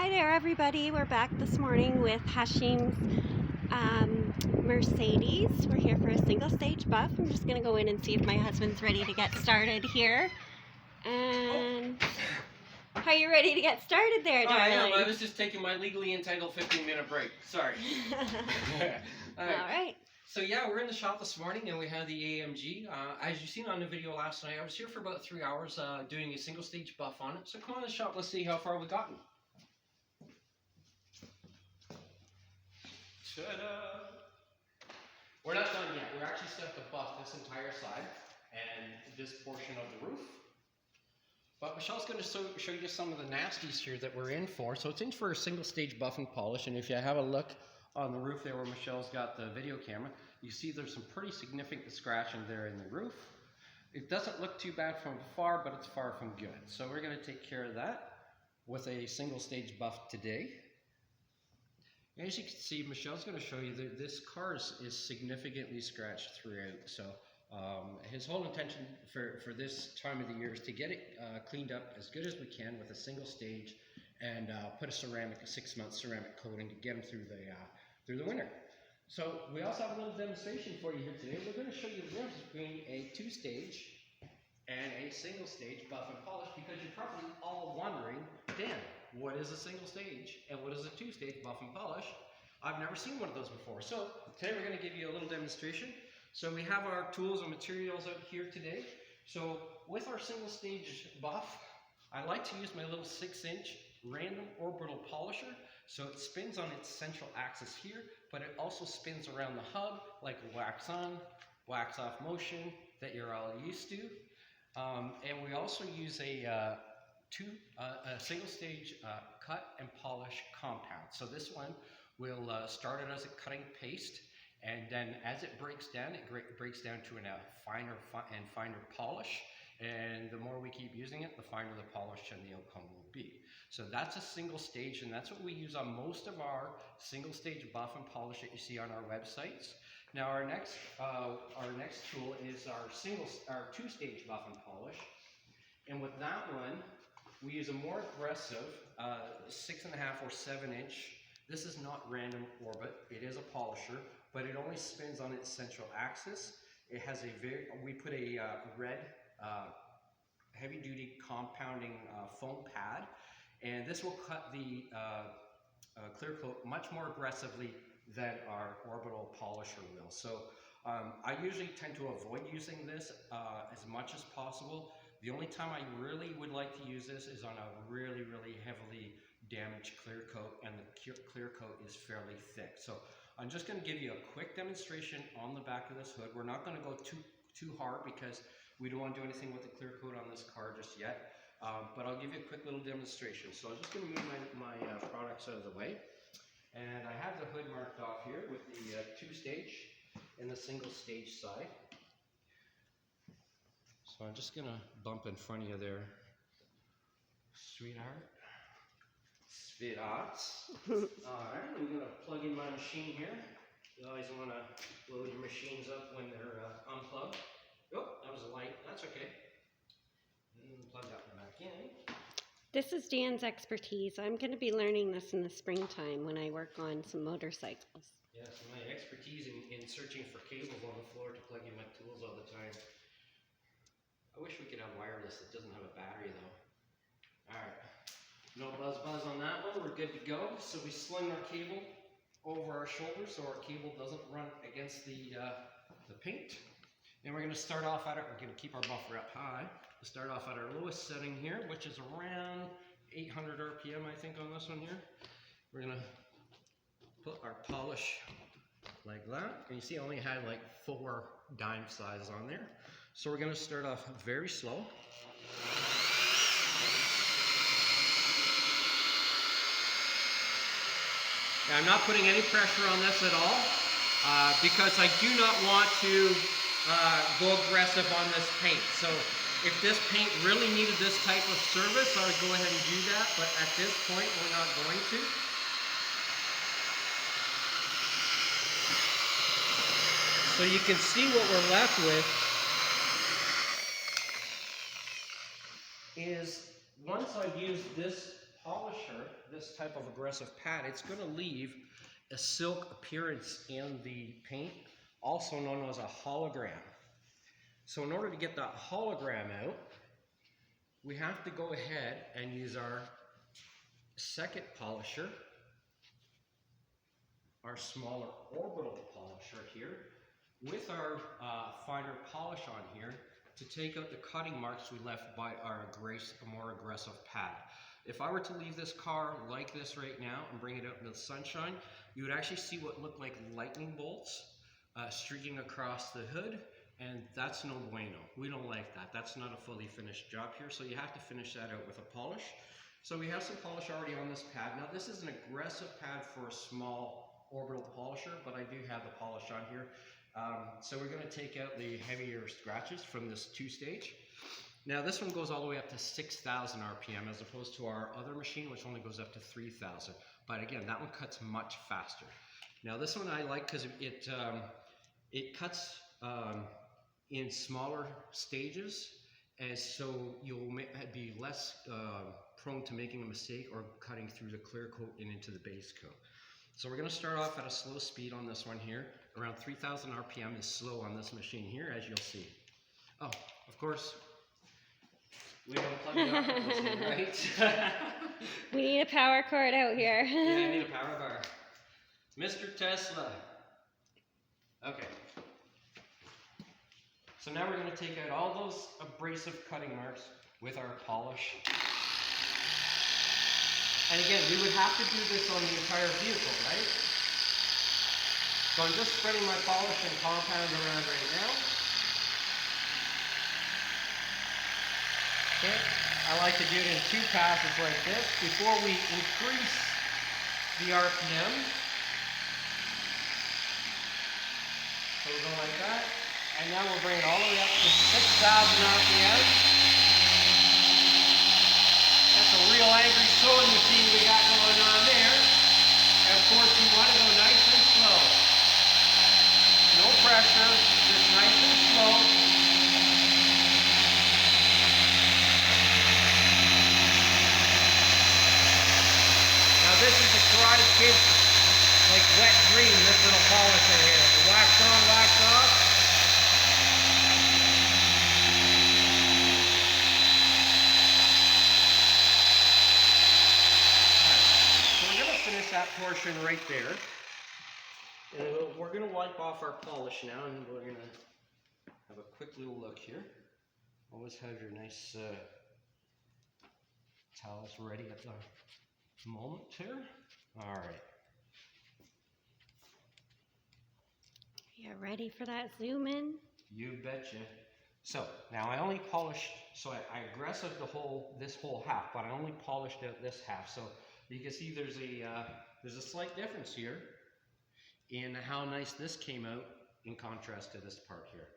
Hi there everybody, we're back this morning with Hashim's Mercedes. We're here for a single stage buff. I'm just going to go in and see if my husband's ready to get started here. And are you ready to get started there, darling? I am. I was just taking my legally entitled 15-minute break. Sorry. All right. So yeah, we're in the shop this morning and we had the AMG. As you've seen on the video last night, I was here for about 3 hours doing a single stage buff on it. So come on in the shop, let's see how far we've gotten. Ta-da! We're not done yet. We're actually still have to buff this entire side and this portion of the roof. But Michelle's going to show you some of the nasties here that we're in for. So it's in for a single stage buff and polish. And if you have a look on the roof there where Michelle's got the video camera, you see there's some pretty significant scratching there in the roof. It doesn't look too bad from far, but it's far from good. So we're going to take care of that with a single stage buff today. As you can see, Michelle's going to show you that this car is significantly scratched throughout. So his whole intention for this time of the year is to get it cleaned up as good as we can with a single stage and put a 6-month ceramic coating to get him through the winter. So we also have a little demonstration for you here today. We're going to show you the difference between a 2-stage and a single stage buff and polish, because you're probably all wondering, Dan, what is a single stage and what is a 2-stage buff and polish? I've never seen one of those before. So today we're going to give you a little demonstration. So we have our tools and materials out here today. So with our single stage buff, I like to use my little 6-inch random orbital polisher. So it spins on its central axis here, but it also spins around the hub like a wax on, wax off motion that you're all used to. And we also use a single stage cut and polish compound. So this one will start it as a cutting paste, and then as it breaks down to a finer polish. And the more we keep using it, the finer the polish and the outcome will be. So that's a single stage, and that's what we use on most of our single stage buff and polish that you see on our websites. Now our next tool is our 2-stage buff and polish, and with that one we use a more aggressive 6.5 or 7-inch. This is not random orbit. It is a polisher, but it only spins on its central axis. It has we put a red heavy-duty compounding foam pad, and this will cut the clear coat much more aggressively than our orbital polisher will. So I usually tend to avoid using this as much as possible. The only time I really would like to use this is on a really, really heavily damaged clear coat, and the clear coat is fairly thick. So I'm just going to give you a quick demonstration on the back of this hood. We're not going to go too hard because we don't want to do anything with the clear coat on this car just yet. But I'll give you a quick little demonstration. So I'm just going to move my products out of the way. And I have the hood marked off here with the 2-stage and the single stage side. So I'm just going to bump in front of you there, sweetheart. Sweethearts. Alright, I'm going to plug in my machine here. You always want to load your machines up when they're unplugged. Oh, that was a light. That's okay. And plug that one back in. This is Dan's expertise. I'm going to be learning this in the springtime when I work on some motorcycles. Yes, my expertise in searching for cables on the floor to plug in my tools all the time. I wish we could have wireless that doesn't have a battery though. Alright, no buzz on that one. We're good to go. So we sling our cable over our shoulder so our cable doesn't run against the paint. And we're going to start off at it. We're going to keep our buffer up high. We'll start off at our lowest setting here, which is around 800 RPM, I think, on this one here. We're going to put our polish like that. And you see I only had like 4 dime sizes on there. So we're going to start off very slow. Now, I'm not putting any pressure on this at all because I do not want to go aggressive on this paint. So if this paint really needed this type of service, I would go ahead and do that, but at this point we're not going to. So you can see what we're left with is once I've used this polisher, this type of aggressive pad, it's going to leave a silk appearance in the paint, also known as a hologram. So in order to get that hologram out, we have to go ahead and use our second polisher, our smaller orbital polisher here, with our finer polish on here to take out the cutting marks we left by our more aggressive pad. If I were to leave this car like this right now and bring it out into the sunshine, you would actually see what looked like lightning bolts streaking across the hood, and that's no bueno. We don't like that. That's not a fully finished job here, so you have to finish that out with a polish. So we have some polish already on this pad. Now this is an aggressive pad for a small orbital polisher, but I do have the polish on here. So we're going to take out the heavier scratches from this 2-stage. Now this one goes all the way up to 6,000 RPM as opposed to our other machine, which only goes up to 3,000. But again, that one cuts much faster. Now this one I like because it cuts in smaller stages, and so you'll be less prone to making a mistake or cutting through the clear coat and into the base coat. So we're going to start off at a slow speed on this one here. Around 3,000 RPM is slow on this machine here, as you'll see. Oh, of course, we don't plug it up with this thing, right? We need a power cord out here. Yeah, I need a power bar. Mr. Tesla. Okay. So now we're going to take out all those abrasive cutting marks with our polish. And again, we would have to do this on the entire vehicle, right? So I'm just spreading my polish and compound around right now. Okay. I like to do it in 2 passes like this before we increase the RPM. So we'll go like that. And now we'll bring it all the way up to 6,000 RPM. That's a real angry sewing machine we got going on there. And of course we want to go nice and slow. No pressure, just nice and slow. Now this is the Karate Kid, like wet dream, this little polisher here. The wax on, wax off. That portion right there. And we're going to wipe off our polish now, and we're going to have a quick little look here. Always have your nice towels ready at the moment here. All right. You ready for that zoom in? You betcha. So now I only polished, so I aggressive this whole half, but I only polished out this half. So you can see there's a slight difference here in how nice this came out in contrast to this part here.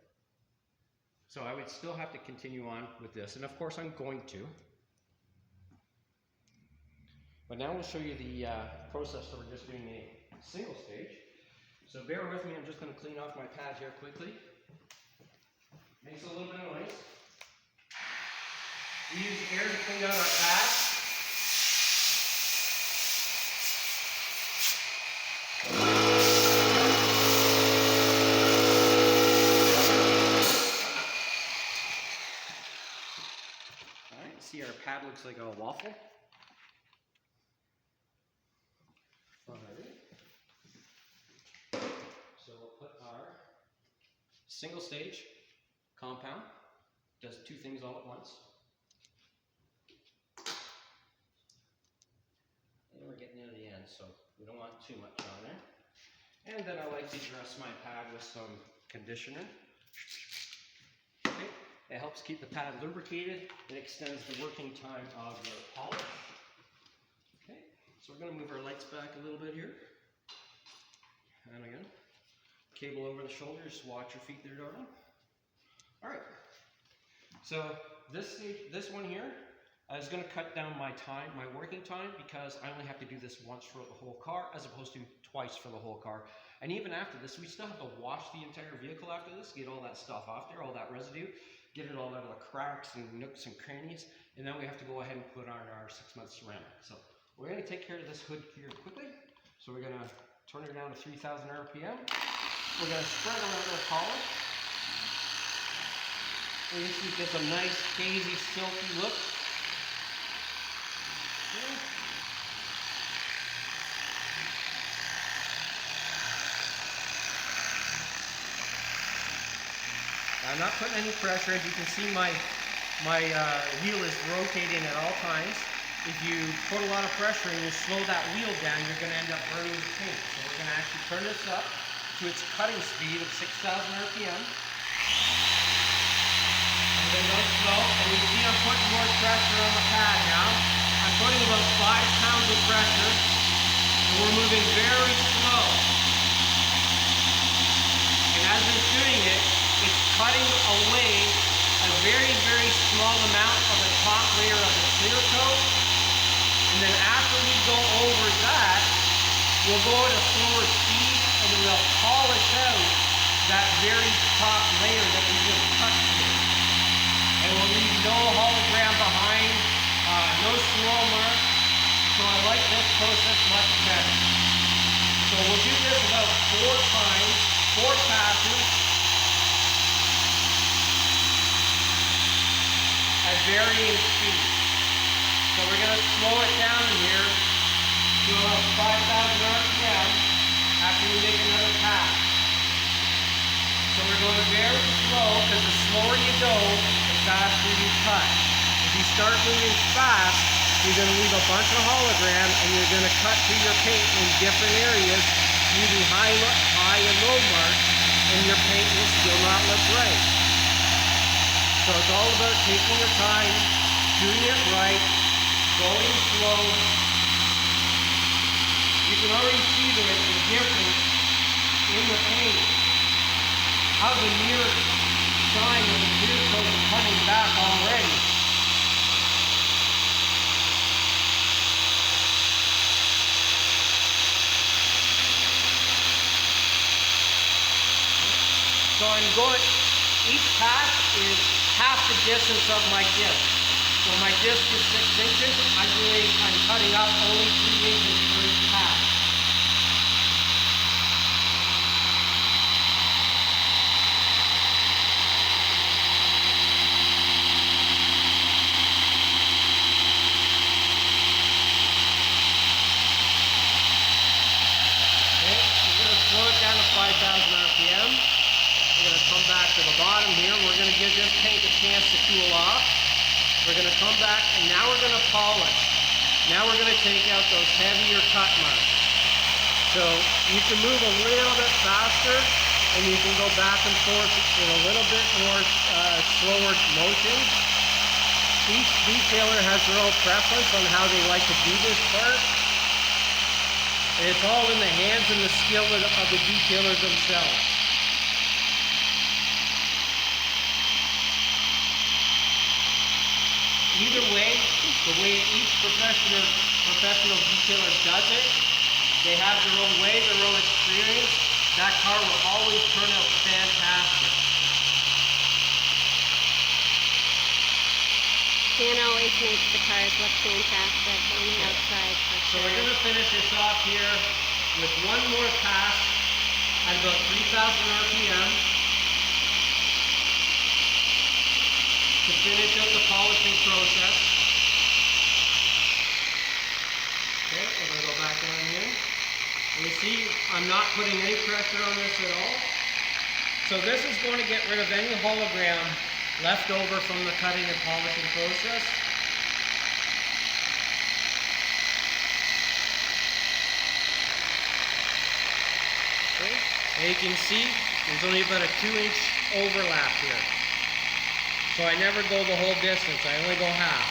So I would still have to continue on with this, and of course I'm going to. But now we'll show you the process that we're just doing a single stage. So bear with me, I'm just going to clean off my pad here quickly. Makes a little bit of noise. We use air to clean out our pad. Alright, see our pad looks like a waffle. Alright. So we'll put our single stage compound. Does 2 things all at once. And we're getting near the end, so we don't want too much on there. And then I like to dress my pad with some conditioner. Okay. It helps keep the pad lubricated. It extends the working time of your polish. Okay, so we're going to move our lights back a little bit here. And again, cable over the shoulders. Watch your feet there, darling. All right. So this one here is going to cut down my time, my working time, because I only have to do this once for the whole car as opposed to twice for the whole car. And even after this, we still have to wash the entire vehicle after this, get all that stuff off there, all that residue, get it all out of the cracks and nooks and crannies, and then we have to go ahead and put on our 6-month ceramic. So we're going to take care of this hood here quickly. So we're going to turn it down to 3,000 RPM. We're going to spread around our polish. And you see it gets a nice, hazy, silky look. Okay. I'm not putting any pressure. As you can see, my wheel is rotating at all times. If you put a lot of pressure and you slow that wheel down, you're going to end up burning the paint. So we're going to actually turn this up to its cutting speed of 6,000 RPM. And then go slow. And you see I'm putting more pressure on the pad now. I'm putting about 5 pounds of pressure. And we're moving very slow. And as I'm doing it, it's cutting away a very, very small amount of the top layer of the clear coat. And then after we go over that, we'll go at a slower speed and then we'll polish out that very top layer that we just cut through. And we'll leave no hologram behind, no swirl mark. So I like this process much better. So we'll do this about 4 times, 4 passes. At varying speeds. So we're going to slow it down here to about 5,000 RPM after we make another pass. So we're going very slow because the slower you go, the faster you cut. If you start moving fast, you're going to leave a bunch of hologram and you're going to cut through your paint in different areas using high and low marks, and your paint will still not look right. So it's all about taking your time, doing it right, going slow. You can already see the difference in the paint. How the near shine of the clear coat is coming back already. So I'm going, each pass is half the distance of my disc. So my disc is 6 inches. I'm cutting up only 3 inches for each pass. Okay, we're going to slow it down to 5,000 RPM. We're going to come back to the bottom here. We're going to give this paint a chance to cool off. We're going to come back and now we're going to polish. Now we're going to take out those heavier cut marks. So you can move a little bit faster and you can go back and forth in a little bit more slower motion. Each detailer has their own preference on how they like to do this part. And it's all in the hands and the skill of the detailers themselves. Either way, the way each professional detailer does it, they have their own way, their own experience. That car will always turn out fantastic. Dan always makes the cars look fantastic on the outside. So we're going to finish this off here with one more pass at about 3,000 RPM to finish up the polishing process. Okay, we're going to go back down here. And you see, I'm not putting any pressure on this at all. So this is going to get rid of any hologram left over from the cutting and polishing process. Okay. And you can see there's only about a 2-inch overlap here. So I never go the whole distance, I only go half.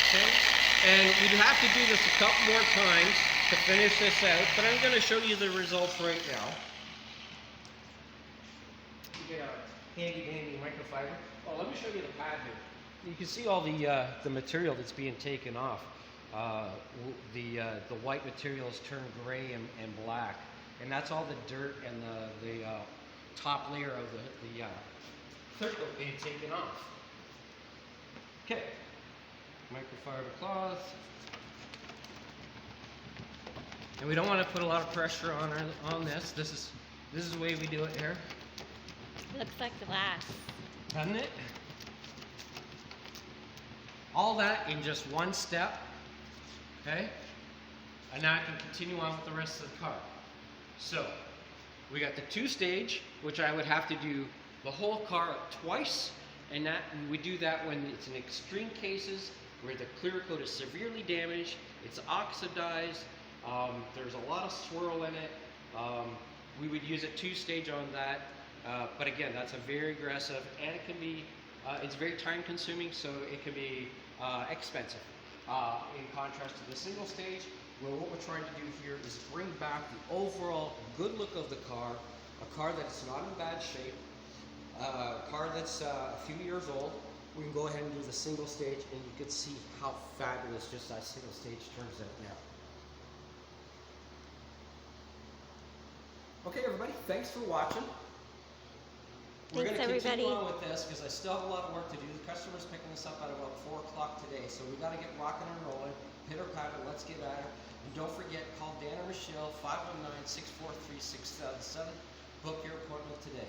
Okay. And we'd have to do this a couple more times to finish this out, but I'm going to show you the results right now. You get a handy dandy microfiber. Oh, let me show you the pad here. You can see all the material that's being taken off. The white material is turned gray and black. and that's all the dirt and the top layer of the clear coat being taken off. Okay, microfiber cloth. And we don't want to put a lot of pressure on this. This is the way we do it here. Looks like glass. Doesn't it? All that in just one step. Okay? And now I can continue on with the rest of the car. So, we got the 2-stage, which I would have to do the whole car twice. And we do that when it's in extreme cases where the clear coat is severely damaged, it's oxidized, there's a lot of swirl in it. We would use a 2-stage on that, but again, that's a very aggressive, and it can be, it's very time consuming, so it can be expensive. In contrast to the single stage, where what we're trying to do here is bring back the overall good look of the car, a car that's not in bad shape, a car that's a few years old. We can go ahead and do the single stage, and you can see how fabulous just that single stage turns out now. Okay, everybody, thanks for watching. We're going to continue on with this because I still have a lot of work to do. The customer's picking this up at about 4 o'clock today, so we got to get rocking and rolling. Hit or paddle, let's get at it. And don't forget, call Dan or Michelle, 519-643-6007. Book your appointment today.